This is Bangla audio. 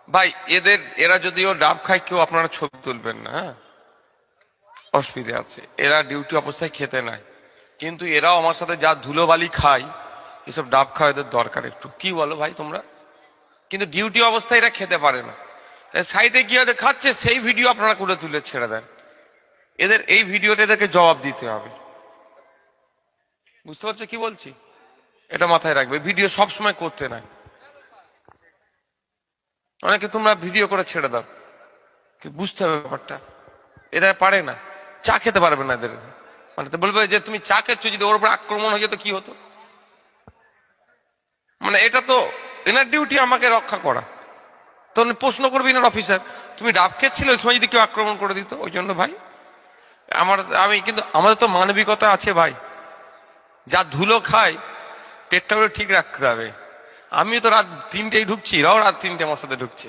ভাই এরা যদিও ডাব খায়, কেউ আপনারা ছবি তুলবেন না, হ্যাঁ, অসুবিধা আছে। এরা ডিউটি অবস্থায় খেতে নাই, কিন্তু এরাও আমার সাথে যা ধুলোবালি খায়, এসব ডাব খাওয়া এদের দরকার একটু, কি বলো ভাই তোমরা? কিন্তু ডিউটি অবস্থায় এরা খেতে পারে না, সাইডে গিয়ে ওদের খাচ্ছে, সেই ভিডিও আপনারা করে তুলে ছেড়ে দেন। এদের এই ভিডিওটা এদেরকে জবাব দিতে হবে, বুঝতে পারছো কি বলছি? এটা মাথায় রাখবে, ভিডিও সব সময় করতে নাই। অনেকে তোমরা ভিডিও করে ছেড়ে দাও, বুঝতে হবে ব্যাপারটা। এরা পারে না, চা খেতে পারবে না এদের, মানে তো বলবে যে তুমি চা খেচ্ছ, যদি ওর উপর আক্রমণ হয়ে যেত কি হতো? মানে এটা তো এনার ডিউটি আমাকে রক্ষা করা। তো প্রশ্ন করবি না অফিসার, তুমি ডাব খেয়েছিলে ওই সময় যদি কেউ আক্রমণ করে দিত? ওই জন্য ভাই কিন্তু আমাদের তো মানবিকতা আছে ভাই, যা ধুলো খায় পেটটা ঠিক রাখতে হবে। আমি তো রাত 3টেই ঢুকছি, এরাও রাত 3টে আমার সাথে ঢুকছে।